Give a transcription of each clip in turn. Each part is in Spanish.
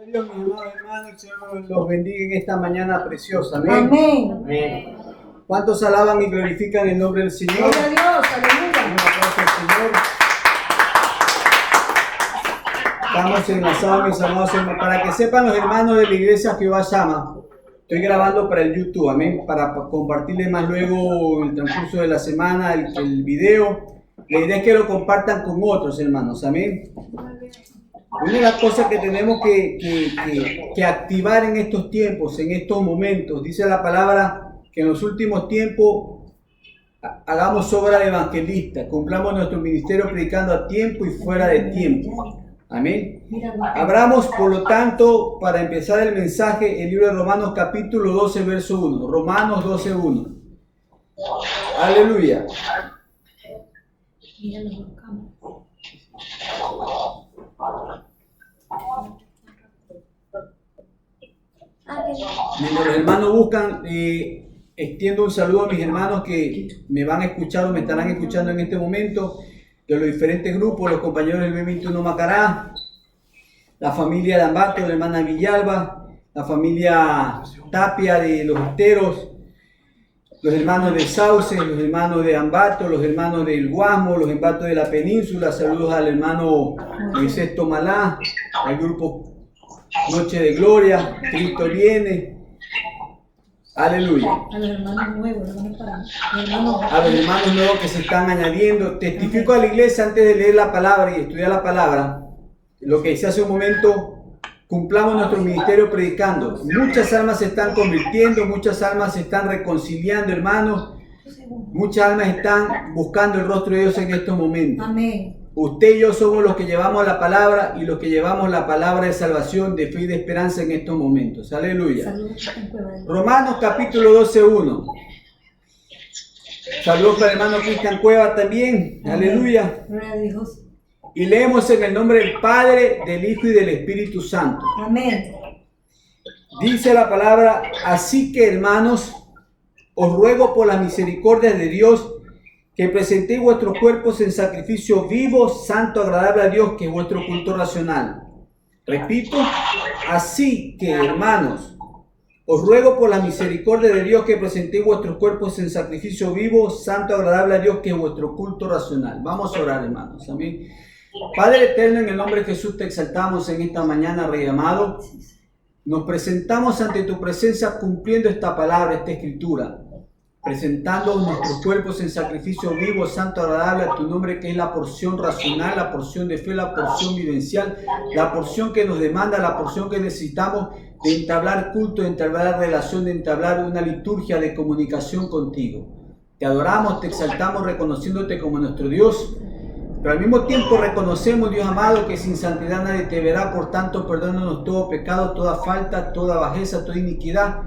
Dios, mis amados hermanos, el Señor los bendiga en esta mañana preciosa. Amén. Amén. Amén. ¿Cuántos alaban y glorifican el nombre del Señor? Gloria a Dios, aleluya. Un aplauso al Señor. Estamos enlazados, mis amados hermanos. Para que sepan los hermanos de la iglesia Jehová Sama, estoy grabando para el YouTube, amén, para compartirles más luego en el transcurso de la semana el video. La idea es que lo compartan con otros hermanos, amén. Una de las cosas que tenemos que activar en estos tiempos, en estos momentos, dice la palabra que en los últimos tiempos hagamos obra de evangelista, cumplamos nuestro ministerio predicando a tiempo y fuera de tiempo. Amén. Abramos, por lo tanto, para empezar el mensaje, el libro de Romanos capítulo 12, verso 1. Romanos 12, 1. Aleluya. Mientras los hermanos buscan, extiendo un saludo a mis hermanos que me van a escuchar o me estarán escuchando en este momento, de los diferentes grupos, los compañeros del B21 Macará, la familia de Ambato, la hermana Villalba, la familia Tapia de Los Esteros, los hermanos de Sauce, los hermanos de Ambato, los hermanos del Guasmo, los hermanos de la península. Saludos al hermano Moisés Tomalá, al grupo Noche de Gloria, Cristo viene. Aleluya. A los hermanos nuevos, a los hermanos nuevos que se están añadiendo. Testifico a la iglesia antes de leer la palabra y estudiar la palabra. Lo que hice hace un momento. Cumplamos nuestro ministerio predicando. Muchas almas se están convirtiendo, muchas almas se están reconciliando, hermanos. Muchas almas están buscando el rostro de Dios en estos momentos. Amén. Usted y yo somos los que llevamos la palabra y los que llevamos la palabra de salvación, de fe y de esperanza en estos momentos. Aleluya. Romanos capítulo 12, 1. Saludos para el hermano Cristian Cueva también. Amén. Aleluya. Gloria a Dios. Y leemos en el nombre del Padre, del Hijo y del Espíritu Santo. Amén. Dice la palabra: así que, hermanos, os ruego por las misericordias de Dios que presentéis vuestros cuerpos en sacrificio vivo, santo, agradable a Dios, que es vuestro culto racional. Repito, así que, hermanos, os ruego por la misericordia de Dios que presentéis vuestros cuerpos en sacrificio vivo, santo, agradable a Dios, que es vuestro culto racional. Vamos a orar, hermanos. Amén. Padre eterno, en el nombre de Jesús te exaltamos en esta mañana, Rey amado. Nos presentamos ante tu presencia cumpliendo esta palabra, esta escritura, presentando nuestros cuerpos en sacrificio vivo, santo, agradable a tu nombre, que es la porción racional, la porción de fe, la porción vivencial, la porción que nos demanda, la porción que necesitamos de entablar culto, de entablar relación, de entablar una liturgia de comunicación contigo. Te adoramos, te exaltamos, reconociéndote como nuestro Dios, pero al mismo tiempo reconocemos, Dios amado, que sin santidad nadie te verá. Por tanto, perdónanos todo pecado, toda falta, toda bajeza, toda iniquidad.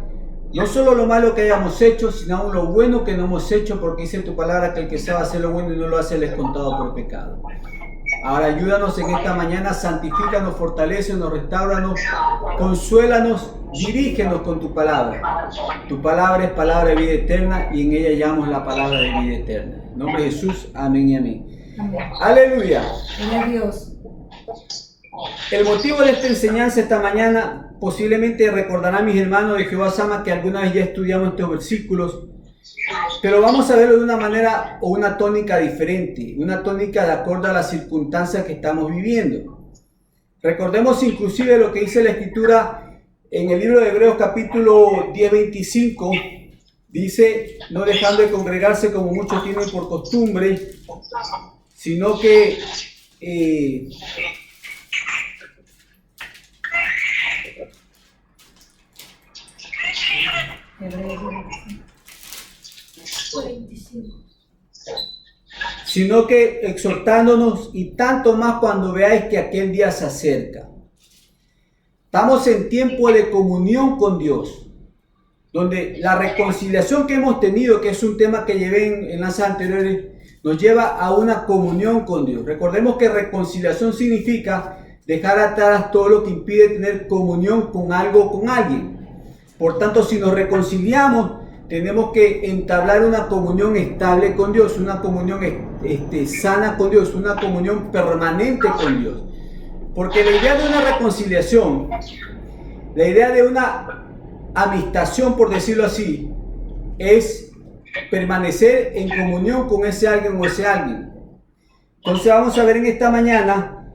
No solo lo malo que hayamos hecho, sino aún lo bueno que no hemos hecho, porque dice tu palabra que el que sabe hacer lo bueno y no lo hace, le es contado por pecado. Ahora ayúdanos en esta mañana, santifícanos, fortalécenos, restauranos, consuélanos, dirígenos con tu palabra. Tu palabra es palabra de vida eterna y en ella hallamos la palabra de vida eterna. En nombre de Jesús, amén y amén. Amén. Aleluya. Gloria a Dios. El motivo de esta enseñanza esta mañana, posiblemente recordarán mis hermanos de Jehová Sama que alguna vez ya estudiamos estos versículos, pero vamos a verlo de una manera o una tónica diferente, una tónica de acuerdo a las circunstancias que estamos viviendo. Recordemos inclusive lo que dice la Escritura en el libro de Hebreos capítulo 10, 25, dice: no dejando de congregarse como muchos tienen por costumbre, sino que exhortándonos, y tanto más cuando veáis que aquel día se acerca. Estamos en tiempo de comunión con Dios, donde la reconciliación que hemos tenido, que es un tema que llevé en enlaces anteriores, nos lleva a una comunión con Dios. Recordemos que reconciliación significa dejar atrás todo lo que impide tener comunión con algo o con alguien. Por tanto, si nos reconciliamos, tenemos que entablar una comunión estable con Dios, una comunión sana con Dios, una comunión permanente con Dios. Porque la idea de una reconciliación, la idea de una amistación, por decirlo así, es permanecer en comunión con ese alguien o ese alguien. Entonces vamos a ver en esta mañana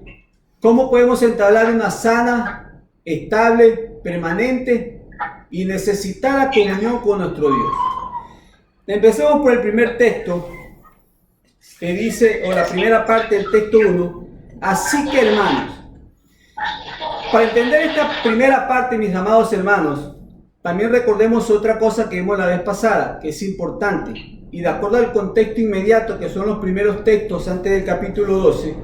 cómo podemos entablar una sana, estable, permanente y necesitada comunión con nuestro Dios. Empecemos por el primer texto que dice, o la primera parte del texto 1, así que hermanos. Para entender esta primera parte, mis amados hermanos, también recordemos otra cosa que vimos la vez pasada, que es importante, y de acuerdo al contexto inmediato, que son los primeros textos antes del capítulo 12,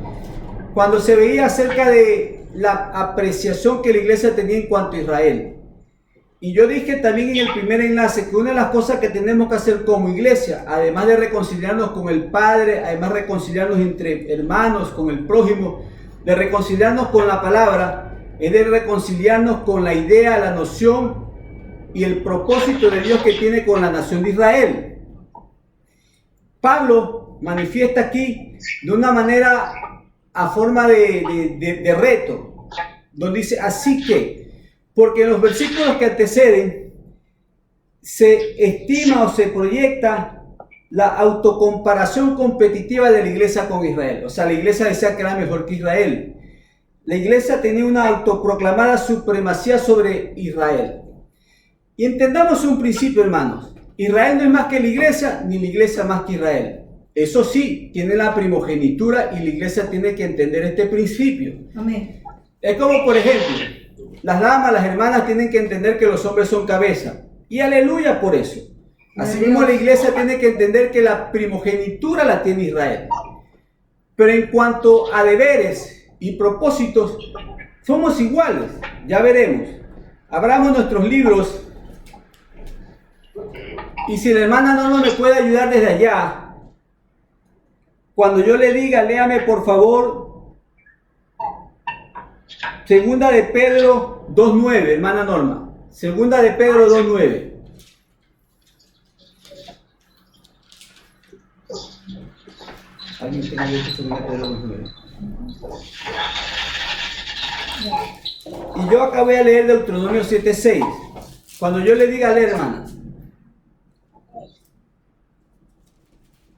cuando se veía acerca de la apreciación que la iglesia tenía en cuanto a Israel. Y yo dije también en el primer enlace que una de las cosas que tenemos que hacer como iglesia, además de reconciliarnos con el Padre, además de reconciliarnos entre hermanos, con el prójimo, de reconciliarnos con la palabra, es de reconciliarnos con la idea, la noción y el propósito de Dios que tiene con la nación de Israel. Pablo manifiesta aquí de una manera a forma de reto, donde dice, así que, porque en los versículos que anteceden se estima o se proyecta la autocomparación competitiva de la iglesia con Israel. O sea, la iglesia decía que era mejor que Israel. La iglesia tenía una autoproclamada supremacía sobre Israel. Y entendamos un principio, hermanos. Israel no es más que la iglesia, ni la iglesia más que Israel. Eso sí, tiene la primogenitura y la iglesia tiene que entender este principio. Amén. Es como, por ejemplo, las damas, las hermanas tienen que entender que los hombres son cabeza. Y aleluya por eso. Asimismo, la iglesia tiene que entender que la primogenitura la tiene Israel. Pero en cuanto a deberes y propósitos, somos iguales. Ya veremos. Abramos nuestros libros. Y si la hermana no me puede ayudar desde allá, cuando yo le diga, léame por favor, Segunda de Pedro 2.9, hermana Norma. Segunda de Pedro 2.9. ¿Alguien tiene abierto Segunda de Pedro 2.9? Y yo acá voy a leer Deuteronomio 7.6. Cuando yo le diga, lee, hermana.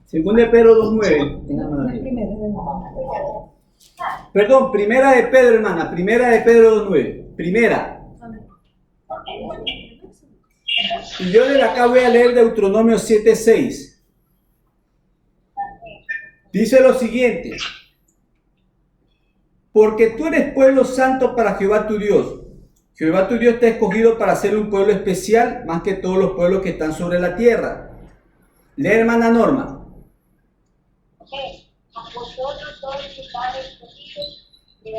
Segunda de Pedro 2.9. Perdón, primera de Pedro, hermana. Primera de Pedro 2.9. Primera. Y yo de acá voy a leer Deuteronomio 7.6. Dice lo siguiente. Porque tú eres pueblo santo para Jehová tu Dios. Jehová tu Dios te ha escogido para ser un pueblo especial, más que todos los pueblos que están sobre la tierra. Lee, hermana Norma. Vosotros sois estados escogidos de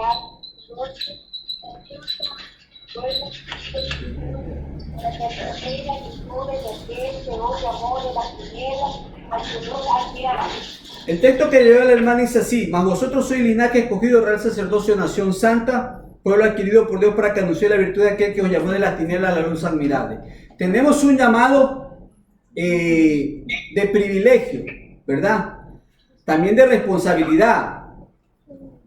para que traiga y cure de aquel que os llamó de las tinieblas al su luz admirable. El texto que leyó la hermana dice así: mas vosotros sois linaje escogido, real sacerdocio, nación santa, pueblo adquirido por Dios para que anuncie la virtud de aquel que os llamó de las tinieblas a la luz admirable. Tenemos un llamado de privilegio, ¿verdad? También de responsabilidad.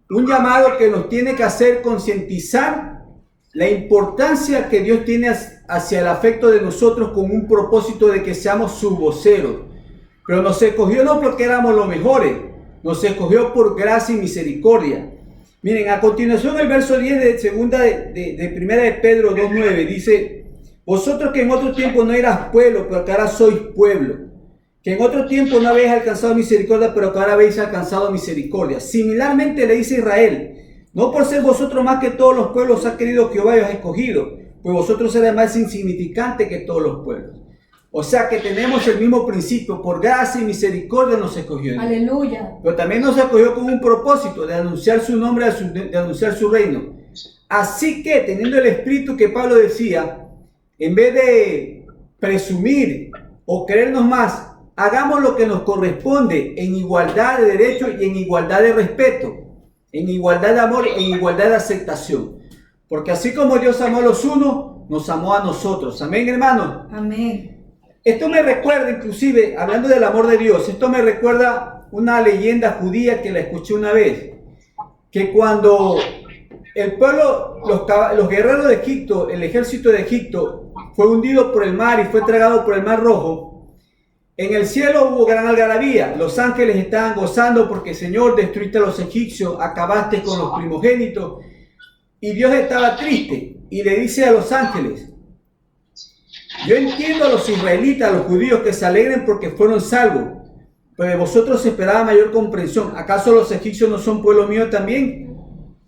Un llamado que nos tiene que hacer concientizar la importancia que Dios tiene hacia el afecto de nosotros con un propósito de que seamos sus voceros. Pero nos escogió no porque éramos los mejores, nos escogió por gracia y misericordia. Miren, a continuación el verso 10 de segunda de primera de Pedro 2.9 dice: vosotros que en otro tiempo no eras pueblo, pero que ahora sois pueblo, que en otro tiempo no habéis alcanzado misericordia, pero que ahora habéis alcanzado misericordia. Similarmente le dice Israel: no por ser vosotros más que todos los pueblos ha querido Jehová y os ha escogido, pues vosotros eres más insignificantes que todos los pueblos. O sea que tenemos el mismo principio, por gracia y misericordia nos escogió Dios. Aleluya. Pero también nos escogió con un propósito de anunciar su nombre, de anunciar su reino. Así que, teniendo el espíritu que Pablo decía, en vez de presumir o creernos más, hagamos lo que nos corresponde en igualdad de derechos y en igualdad de respeto, en igualdad de amor, en igualdad de aceptación. Porque así como Dios amó a los unos, nos amó a nosotros. Amén, hermanos. Amén. Esto me recuerda, inclusive, hablando del amor de Dios, esto me recuerda una leyenda judía que la escuché una vez, que cuando el pueblo, los guerreros de Egipto, el ejército de Egipto, fue hundido por el mar y fue tragado por el mar Rojo, en el cielo hubo gran algarabía. Los ángeles estaban gozando porque, Señor, destruiste a los egipcios, acabaste con los primogénitos. Y Dios estaba triste y le dice a los ángeles: yo entiendo a los israelitas, a los judíos, que se alegren porque fueron salvos, pero de vosotros se esperaba mayor comprensión. ¿Acaso los egipcios no son pueblo mío también?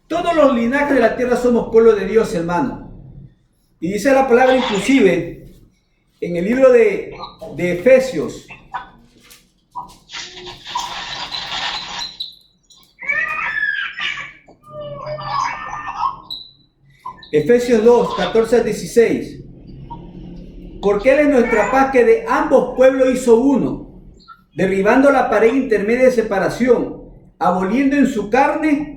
Todos los linajes de la tierra somos pueblo de Dios, hermano. Y dice la palabra inclusive en el libro de Efesios, Efesios 2, 14 al 16. Porque Él es nuestra paz, que de ambos pueblos hizo uno, derribando la pared intermedia de separación, aboliendo en su carne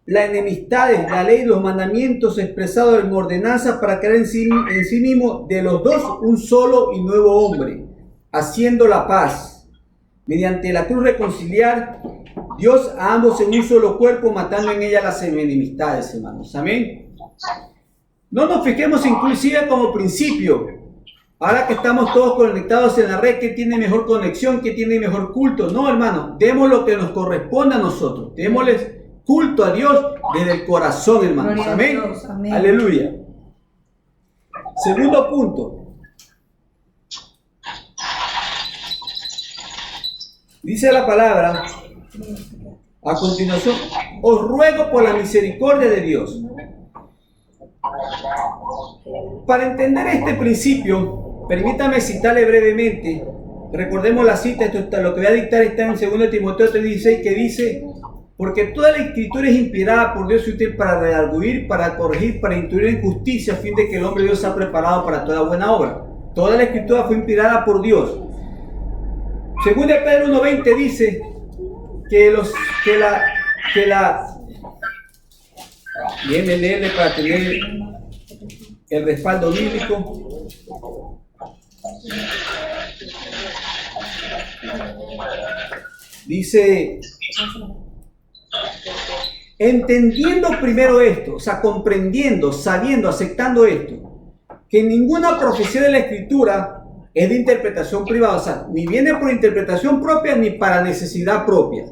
las enemistades, la ley y los mandamientos expresados en ordenanzas, para crear en sí mismo de los dos un solo y nuevo hombre, haciendo la paz, mediante la cruz reconciliar Dios a ambos en un solo cuerpo, matando en ella las enemistades, hermanos. Amén. No nos fijemos inclusive como principio, ahora que estamos todos conectados en la red, que tiene mejor conexión, que tiene mejor culto. No, hermano, demos lo que nos corresponde a nosotros. Démosles culto a Dios desde el corazón, hermanos. Amén. Amén. Aleluya. Segundo punto. Dice la palabra a continuación: os ruego por la misericordia de Dios. Para entender este principio, permítame citarle brevemente. Recordemos la cita, lo que voy a dictar está en 2 Timoteo 3:16, que dice: porque toda la escritura es inspirada por Dios y útil para redarguir, para corregir, para instruir en justicia, a fin de que el hombre de Dios sea preparado para toda buena obra. Toda la escritura fue inspirada por Dios. 2 Pedro 1:20 dice déjenme leerle para tener el respaldo bíblico. Dice: entendiendo primero esto, o sea, comprendiendo, sabiendo, aceptando esto, que ninguna profecía de la Escritura es de interpretación privada, o sea, ni viene por interpretación propia ni para necesidad propia,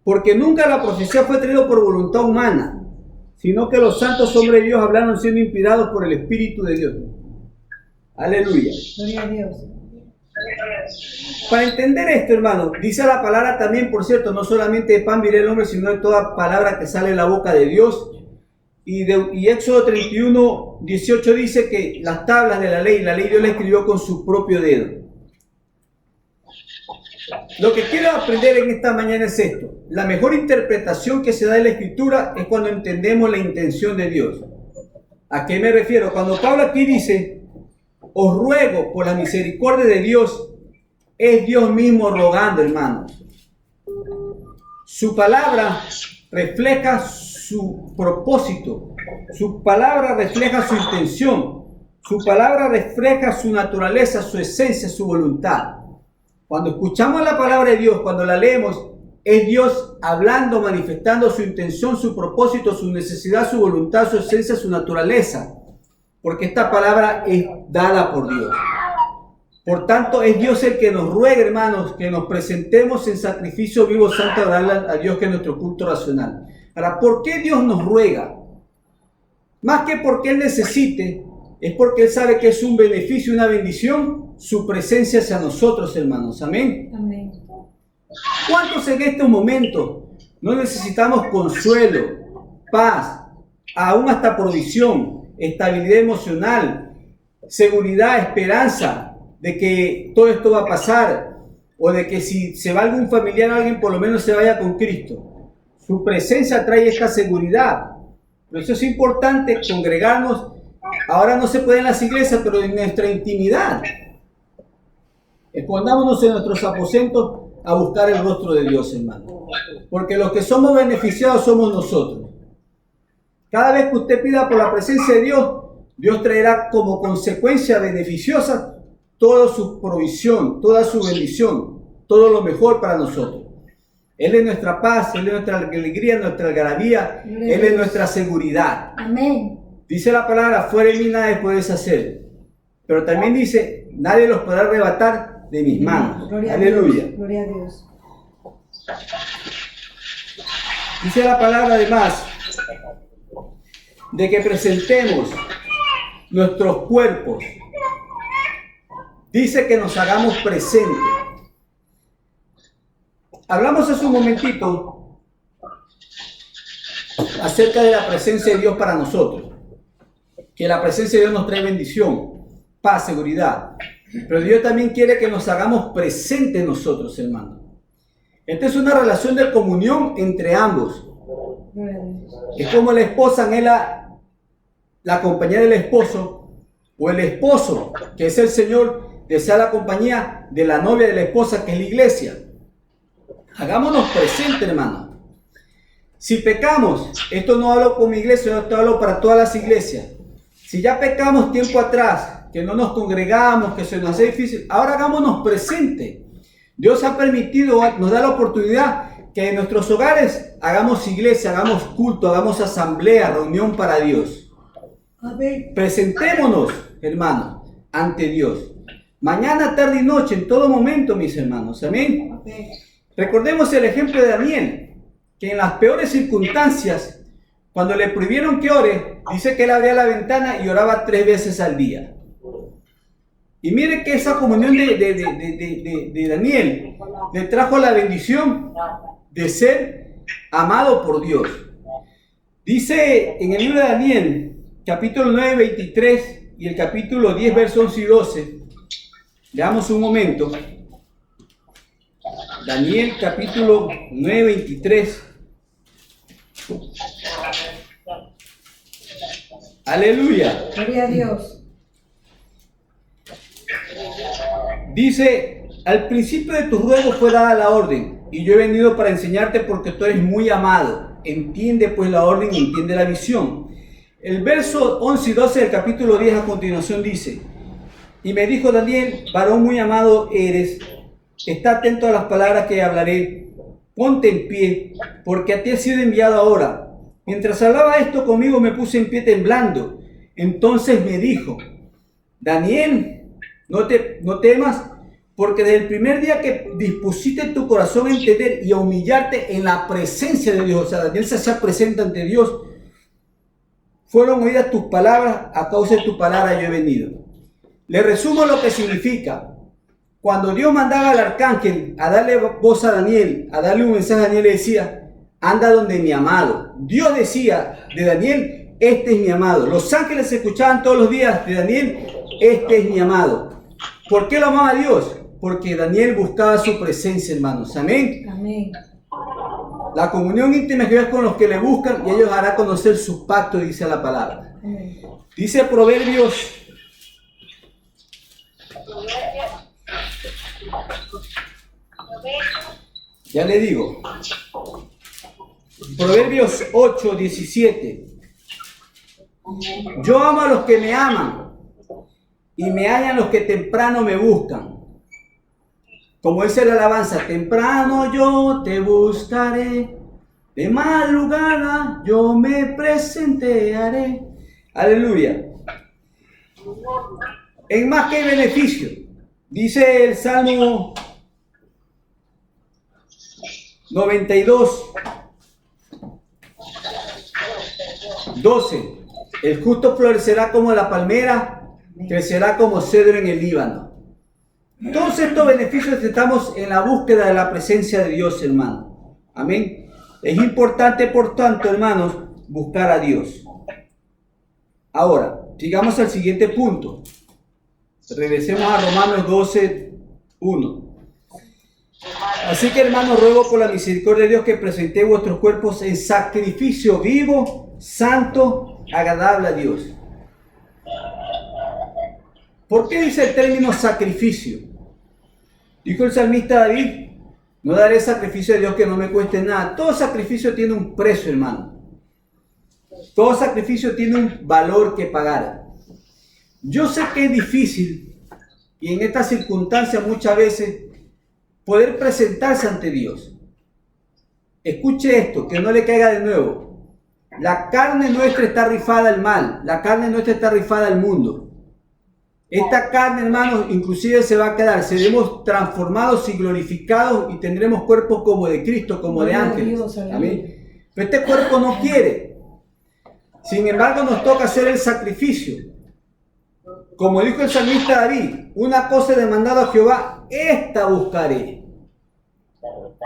porque nunca la profecía fue traída por voluntad humana, sino que los santos hombres de Dios hablaron siendo inspirados por el Espíritu de Dios. Aleluya. Gloria a Dios. Para entender esto, hermano, dice la palabra también, por cierto, no solamente de pan vivirá el hombre, sino de toda palabra que sale de la boca de Dios. Y Éxodo 31:18 dice que las tablas de la ley Dios la escribió con su propio dedo. Lo que quiero aprender en esta mañana es esto: la mejor interpretación que se da de la Escritura es cuando entendemos la intención de Dios. ¿A qué me refiero? Cuando Pablo aquí dice: os ruego por la misericordia de Dios, es Dios mismo rogando, hermanos. Su palabra refleja su propósito, su palabra refleja su intención, su palabra refleja su naturaleza, su esencia, su voluntad. Cuando escuchamos la palabra de Dios, cuando la leemos, es Dios hablando, manifestando su intención, su propósito, su necesidad, su voluntad, su esencia, su naturaleza. Porque esta palabra es dada por Dios. Por tanto, es Dios el que nos ruega, hermanos, que nos presentemos en sacrificio vivo, santo, agradable a Dios, que es nuestro culto racional. Ahora, ¿por qué Dios nos ruega? Más que porque Él necesite, es porque Él sabe que es un beneficio, una bendición, su presencia hacia nosotros, hermanos. Amén. Amén. ¿Cuántos en estos momentos no necesitamos consuelo, paz, aún hasta provisión, estabilidad emocional, seguridad, esperanza de que todo esto va a pasar, o de que si se va algún familiar o alguien, por lo menos se vaya con Cristo? Su presencia trae esta seguridad. Por eso es importante congregarnos. Ahora no se puede en las iglesias, pero en nuestra intimidad. Escondámonos en nuestros aposentos a buscar el rostro de Dios, hermano. Porque los que somos beneficiados somos nosotros. Cada vez que usted pida por la presencia de Dios, Dios traerá como consecuencia beneficiosa toda su provisión, toda su bendición, todo lo mejor para nosotros. Él es nuestra paz, Él es nuestra alegría, nuestra algarabía, Él es nuestra seguridad. Amén. Dice la palabra, fuera de mí nadie puedes hacer. Pero también dice, nadie los podrá arrebatar de mis manos. Gloria Aleluya. a Dios. Gloria a Dios. Dice la palabra además de que presentemos nuestros cuerpos. Dice que nos hagamos presentes. Hablamos hace un momentito acerca de la presencia de Dios para nosotros. Que la presencia de Dios nos trae bendición, paz, seguridad. Pero Dios también quiere que nos hagamos presentes nosotros, hermanos. Esta es una relación de comunión entre ambos. Gloria a Dios. Es como la esposa anhela la compañía del esposo, o el esposo, que es el Señor, desea la compañía de la novia de la esposa, que es la iglesia. Hagámonos presentes, hermano. Si pecamos, esto no hablo con mi iglesia, esto hablo para todas las iglesias. Si ya pecamos tiempo atrás, que no nos congregamos, que se nos hace difícil, ahora hagámonos presentes. Dios ha permitido, nos da la oportunidad que en nuestros hogares hagamos iglesia, hagamos culto, hagamos asamblea, reunión para Dios. Amén. Presentémonos, hermanos, ante Dios. Mañana, tarde y noche, en todo momento, mis hermanos. Amén. Amén. Recordemos el ejemplo de Daniel, que en las peores circunstancias, cuando le prohibieron que ore, dice que él abría la ventana y oraba 3 veces al día. Y mire que esa comunión de Daniel le trajo la bendición de ser amado por Dios. Dice en el libro de Daniel, capítulo 9, 23 y el capítulo 10, versos 11 y 12. Leamos un momento. Daniel, capítulo 9, 23. Aleluya. Gloria a Dios. Dice, al principio de tus ruegos fue dada la orden, y yo he venido para enseñarte porque tú eres muy amado. Entiende pues la orden y entiende la visión. El verso 11 y 12 del capítulo 10 a continuación dice, y me dijo Daniel, varón muy amado eres, está atento a las palabras que hablaré, ponte en pie, porque a ti ha sido enviado ahora. Mientras hablaba esto conmigo me puse en pie temblando. Entonces me dijo, Daniel, no temas, porque desde el primer día que dispusiste tu corazón a entender y a humillarte en la presencia de Dios, o sea, Daniel se hacía presente ante Dios, fueron oídas tus palabras, a causa de tu palabra yo he venido. Le resumo lo que significa. Cuando Dios mandaba al arcángel a darle voz a Daniel, a darle un mensaje a Daniel, le decía, anda donde mi amado. Dios decía de Daniel, este es mi amado. Los ángeles escuchaban todos los días de Daniel, este es mi amado. ¿Por qué lo amaba Dios? Porque Daniel buscaba su presencia, hermanos. Amén. Amén. La comunión íntima que es con los que le buscan y ellos hará conocer su pacto, dice la palabra. Amén. Dice Proverbios. Ya le digo. Proverbios 8, 17. Yo amo a los que me aman y me hallan los que temprano me buscan. Como dice la alabanza, temprano yo te buscaré, de madrugada yo me presentaré. Aleluya. En más que beneficio, dice el Salmo 92, 12. El justo florecerá como la palmera, crecerá como cedro en el Líbano. Todos estos beneficios estamos en la búsqueda de la presencia de Dios, hermano. Amén. Es importante, por tanto, hermanos, buscar a Dios. Ahora, sigamos al siguiente punto. Regresemos a Romanos 12, 1. Así que, hermanos, ruego por la misericordia de Dios que presentéis vuestros cuerpos en sacrificio vivo, santo, agradable a Dios. ¿Por qué dice el término sacrificio? Dijo el salmista David, no daré sacrificio a Dios que no me cueste nada. Todo sacrificio tiene un precio, hermano. Todo sacrificio tiene un valor que pagar. Yo sé que es difícil, y en estas circunstancias muchas veces, poder presentarse ante Dios. escuche esto, que no le caiga de nuevo. La carne nuestra está rifada al mal, la carne nuestra está rifada al mundo. Esta carne, hermanos, inclusive se va a quedar, seremos transformados y glorificados y tendremos cuerpos como de Cristo, como de ángeles. Amén. Pero este cuerpo no quiere. Sin embargo, nos toca hacer el sacrificio. Como dijo el salmista David, una cosa he demandado a Jehová, esta buscaré.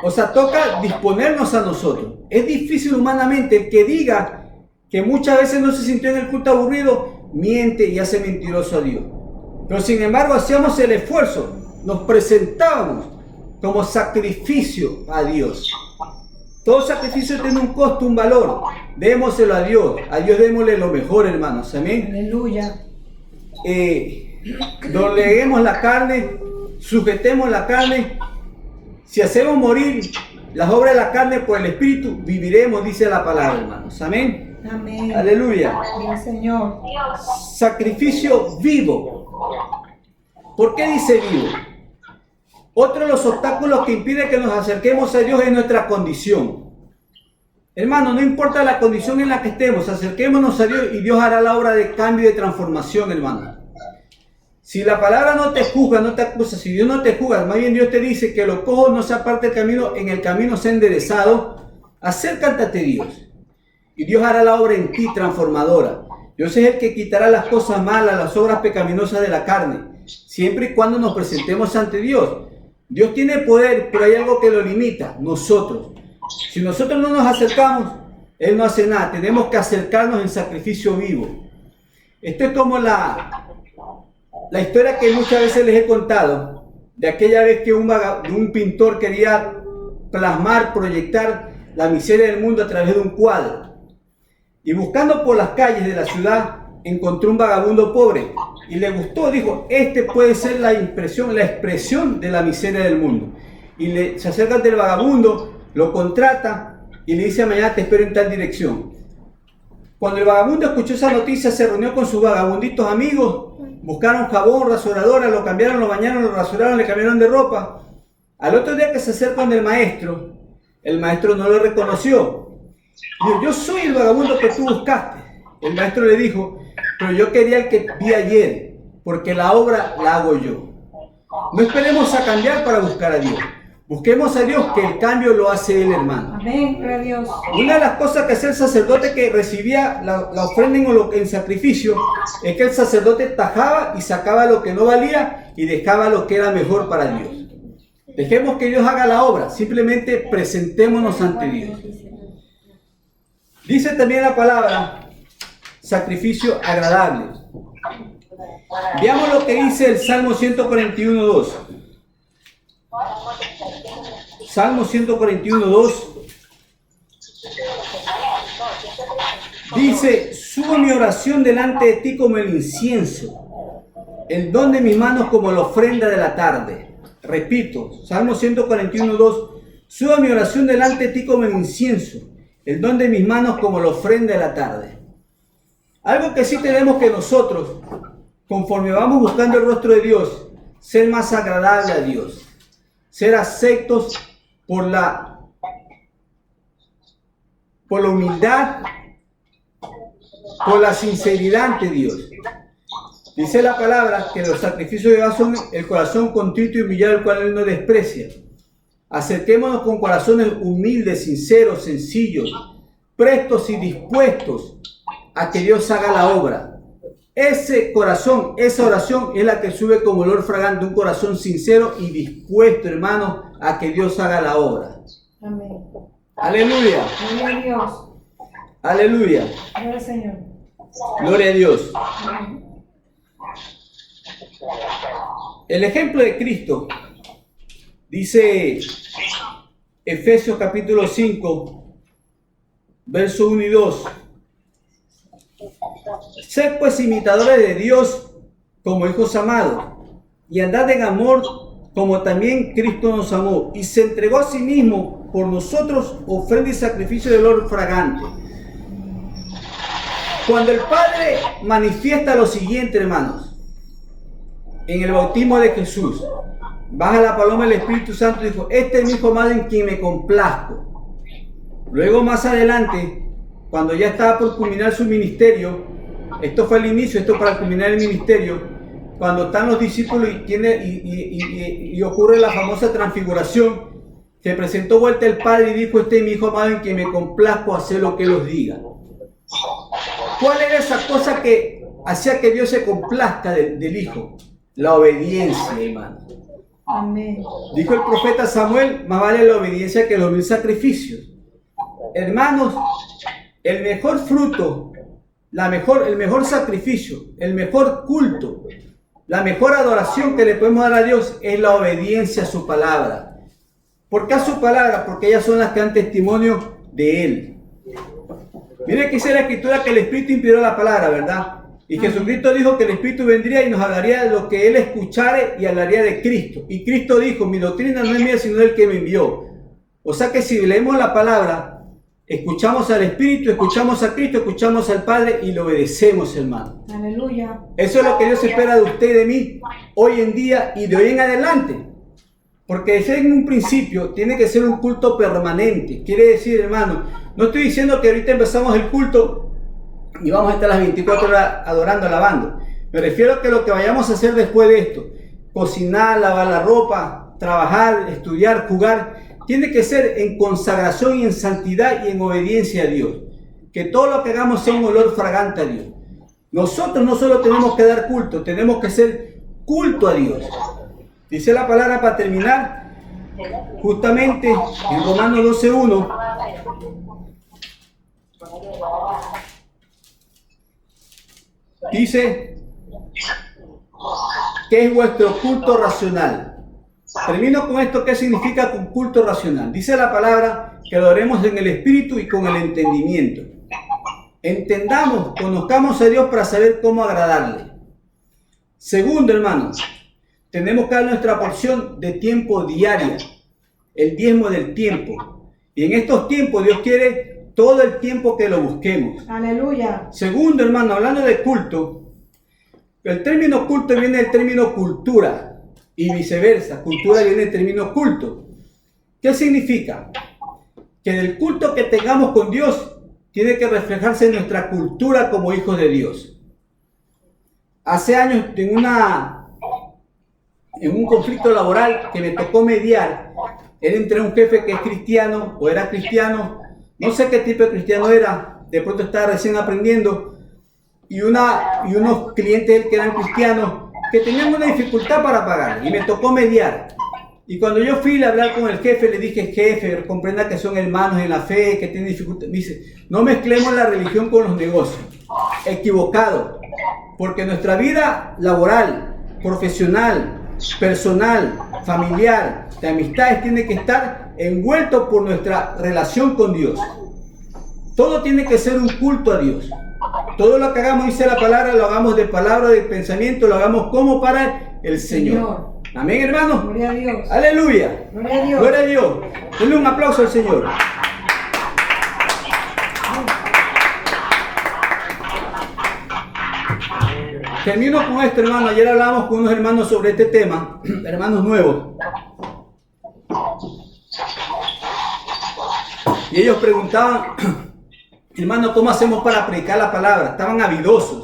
O sea, toca disponernos a nosotros. Es difícil humanamente. El que diga que muchas veces no se sintió en el culto aburrido, miente y hace mentiroso a Dios. Pero sin embargo, hacíamos el esfuerzo, nos presentábamos como sacrificio a Dios. Todo sacrificio tiene un costo, un valor. Démoselo a Dios démosle lo mejor, hermanos. Amén. Aleluya. Dobleguemos la carne, sujetemos la carne. Si hacemos morir las obras de la carne por el Espíritu, viviremos, dice la palabra, hermanos. Amén. Amén. Aleluya. Gloria, Señor. Sacrificio vivo. ¿Por qué dice vivo? Otro de los obstáculos que impide que nos acerquemos a Dios es nuestra condición. Hermano, no importa la condición en la que estemos, acerquémonos a Dios y Dios hará la obra de cambio y de transformación, hermano. Si la palabra no te juzga, no te acusa, si Dios no te juzga, más bien Dios te dice que los cojos no se aparten del camino, en el camino se ha enderezado, acércate a Dios. Y Dios hará la obra en ti transformadora. Dios es el que quitará las cosas malas, las obras pecaminosas de la carne, siempre y cuando nos presentemos ante Dios. Dios tiene poder, pero hay algo que lo limita, nosotros. Si nosotros no nos acercamos, Él no hace nada. Tenemos que acercarnos en sacrificio vivo. Esto es como la historia que muchas veces les he contado, de aquella vez que un pintor quería plasmar, proyectar la miseria del mundo a través de un cuadro. Y buscando por las calles de la ciudad, encontró un vagabundo pobre. Y le gustó, dijo, este puede ser la expresión de la miseria del mundo. Y se acerca ante el vagabundo, lo contrata y le dice, mañana te espero en tal dirección. Cuando el vagabundo escuchó esa noticia, se reunió con sus vagabunditos amigos, buscaron jabón, rasuradora, lo cambiaron, lo bañaron, lo rasuraron, le cambiaron de ropa. Al otro día que se acercan del maestro, el maestro no lo reconoció. Dijo, yo soy el vagabundo que tú buscaste. El maestro le dijo, pero yo quería el que vi ayer, porque la obra la hago yo. No esperemos a cambiar para buscar a Dios. Busquemos a Dios, que el cambio lo hace Él, hermano. Amén, gloria a Dios. Una de las cosas que hacía el sacerdote que recibía la ofrenda en sacrificio, es que el sacerdote tajaba y sacaba lo que no valía y dejaba lo que era mejor para Dios. Dejemos que Dios haga la obra, simplemente presentémonos ante Dios. Dice también la palabra, sacrificio agradable. Veamos lo que dice el Salmo 141:2. Salmo 141:2. Dice, subo mi oración delante de ti como el incienso, el don de mis manos como la ofrenda de la tarde. Repito, Salmo 141:2. Subo mi oración delante de ti como el incienso, el don de mis manos como la ofrenda de la tarde. Algo que sí tenemos que nosotros, conforme vamos buscando el rostro de Dios, ser más agradable a Dios, ser aceptos por la humildad, por la sinceridad ante Dios. Dice la palabra que los sacrificios de Dios son el corazón contrito y humillado, el cual Él no desprecia. Acerquémonos con corazones humildes, sinceros, sencillos, prestos y dispuestos a que Dios haga la obra. Ese corazón, esa oración es la que sube como olor fragante, un corazón sincero y dispuesto, hermano, a que Dios haga la obra. Amén. Aleluya. Gloria a Dios. Aleluya. Gloria al Señor. Gloria a Dios. Amén. El ejemplo de Cristo, dice Efesios capítulo 5, verso 1 y 2. Sed pues imitadores de Dios como hijos amados, y andad en amor como también Cristo nos amó, y se entregó a sí mismo por nosotros, ofrenda y sacrificio de olor fragante. Cuando el Padre manifiesta lo siguiente, hermanos, en el bautismo de Jesús, baja la paloma del Espíritu Santo y dijo, este es mi Hijo amado en quien me complazco. Luego más adelante, cuando ya estaba por culminar su ministerio, esto fue al inicio, esto para culminar el ministerio, cuando están los discípulos y ocurre la famosa transfiguración, se presentó vuelta el Padre y dijo: este es mi Hijo amado en quien me complazco a hacer lo que Él os diga. ¿Cuál era esa cosa que hacía que Dios se complazca del Hijo? La obediencia, hermano. Amén. Dijo el profeta Samuel: más vale la obediencia que los mil sacrificios. Hermanos, el mejor fruto, el mejor sacrificio, el mejor culto, la mejor adoración que le podemos dar a Dios es la obediencia a su palabra. ¿Por qué a su palabra? Porque ellas son las que dan testimonio de Él. Mire que dice la Escritura que el Espíritu inspiró la palabra, ¿verdad? Y Jesucristo dijo que el Espíritu vendría y nos hablaría de lo que Él escuchare y hablaría de Cristo. Y Cristo dijo: mi doctrina no es mía, sino del que me envió. O sea que si leemos la palabra, escuchamos al Espíritu, escuchamos a Cristo, escuchamos al Padre y lo obedecemos, hermano. Aleluya. Eso es lo que Dios espera de usted y de mí hoy en día y de hoy en adelante. Porque ese en un principio tiene que ser un culto permanente. Quiere decir, hermano, no estoy diciendo que ahorita empezamos el culto y vamos a estar las 24 horas adorando, alabando. Me refiero a que lo que vayamos a hacer después de esto, cocinar, lavar la ropa, trabajar, estudiar, jugar, tiene que ser en consagración y en santidad y en obediencia a Dios. Que todo lo que hagamos sea un olor fragante a Dios. Nosotros no solo tenemos que dar culto, tenemos que ser culto a Dios. Dice la palabra para terminar, justamente en Romanos 12:1. Dice que es vuestro culto racional. Termino con esto. ¿Qué significa un culto racional? Dice la palabra que adoremos en el espíritu y con el entendimiento. Entendamos, conozcamos a Dios para saber cómo agradarle. Segundo, hermanos, tenemos que dar nuestra porción de tiempo diaria, el diezmo del tiempo. Y en estos tiempos Dios quiere todo el tiempo que lo busquemos. Aleluya. Segundo, hermano, hablando de culto, el término culto viene del término cultura y viceversa. Cultura viene del término culto. ¿Qué significa? Que del culto que tengamos con Dios tiene que reflejarse en nuestra cultura como hijos de Dios. Hace años en un conflicto laboral que me tocó mediar, era entre un jefe que es cristiano o era cristiano, no sé qué tipo de cristiano era, de pronto estaba recién aprendiendo, y unos clientes que eran cristianos que tenían una dificultad para pagar, y me tocó mediar. Y cuando yo fui a hablar con el jefe, le dije: jefe, comprenda que son hermanos en la fe, que tienen dificultad. Me dice: no mezclemos la religión con los negocios. Equivocado, porque nuestra vida laboral, profesional, personal, familiar, de amistades tiene que estar envuelto por nuestra relación con Dios. Todo tiene que ser un culto a Dios. Todo lo que hagamos, dice la palabra, lo hagamos de palabra, de pensamiento, lo hagamos como para el Señor. Amén, hermanos. Gloria a Dios. Aleluya. Gloria a Dios. Gloria a Dios. Denle un aplauso al Señor. Termino con esto, hermano. Ayer hablamos con unos hermanos sobre este tema, hermanos nuevos. Y ellos preguntaban: hermano, ¿cómo hacemos para predicar la palabra? Estaban avidosos.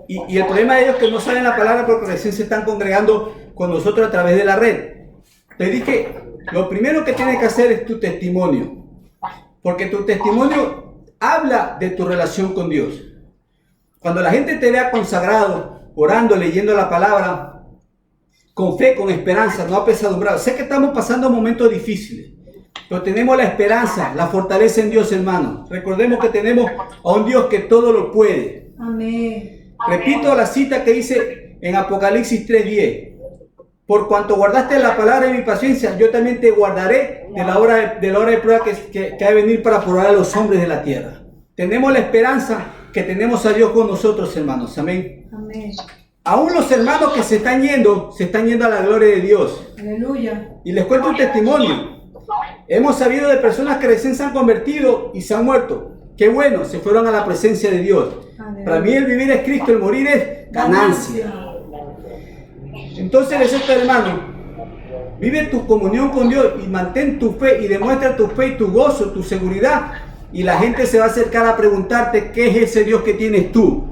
Y el problema de ellos es que no saben la palabra porque recién se están congregando con nosotros a través de la red. Les dije: lo primero que tienes que hacer es tu testimonio. Porque tu testimonio habla de tu relación con Dios. Cuando la gente te vea consagrado, orando, leyendo la palabra, con fe, con esperanza, no apesadumbrado. Sé que estamos pasando momentos difíciles, pero tenemos la esperanza, la fortaleza en Dios, hermano. Recordemos que tenemos a un Dios que todo lo puede. Amén. Repito la cita que dice en Apocalipsis 3:10. Por cuanto guardaste la palabra de mi paciencia, yo también te guardaré de la hora de prueba que ha de venir para probar a los hombres de la tierra. Tenemos la esperanza que tenemos a Dios con nosotros, hermanos. Amén. Amén. Aún los hermanos que se están yendo a la gloria de Dios. Aleluya. Y les cuento un testimonio. Hemos sabido de personas que recién se han convertido y se han muerto. Qué bueno, se fueron a la presencia de Dios. Aleluya. Para mí el vivir es Cristo, el morir es ganancia. Entonces les digo, hermano, Vive tu comunión con Dios y mantén tu fe y demuestra tu fe y tu gozo, tu seguridad. Y la gente se va a acercar a preguntarte qué es ese Dios que tienes tú.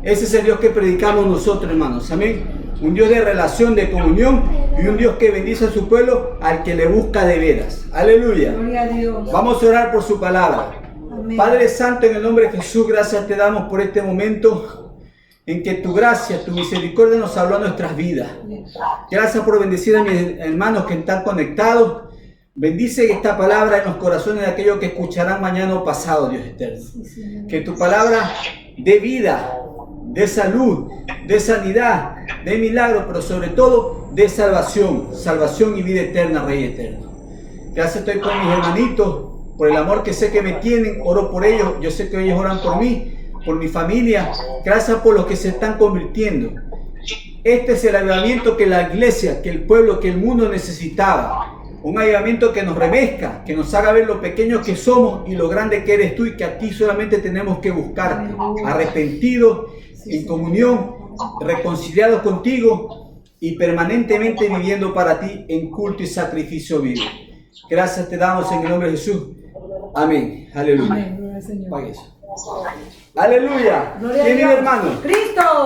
Ese es el Dios que predicamos nosotros, hermanos. Amén. Un Dios de relación, de comunión y un Dios que bendice a su pueblo al que le busca de veras. Aleluya. Gloria a Dios. Vamos a orar por su palabra. Amén. Padre Santo, en el nombre de Jesús, gracias te damos por este momento en que tu gracia, tu misericordia nos habló a nuestras vidas. Gracias por bendecir a mis hermanos que están conectados. Bendice esta palabra en los corazones de aquellos que escucharán mañana o pasado, Dios eterno. Que tu palabra dé vida, de salud, de sanidad, de milagro, pero sobre todo de salvación, salvación y vida eterna, Rey eterno. Gracias estoy por mis hermanitos, por el amor que sé que me tienen, oro por ellos, yo sé que ellos oran por mí, por mi familia. Gracias por los que se están convirtiendo. Este es el avivamiento que la iglesia, que el pueblo, que el mundo necesitaba. Un avivamiento que nos remezca, que nos haga ver lo pequeños que somos y lo grande que eres tú, y que aquí solamente tenemos que buscarte, arrepentidos, en comunión, reconciliados contigo y permanentemente viviendo para ti en culto y sacrificio vivo. Gracias te damos en el nombre de Jesús. Amén. Aleluya. Amén. Gloria al Señor. Pague eso. Aleluya. Gloria a ¿Quién vive, Dios. hermano? Cristo.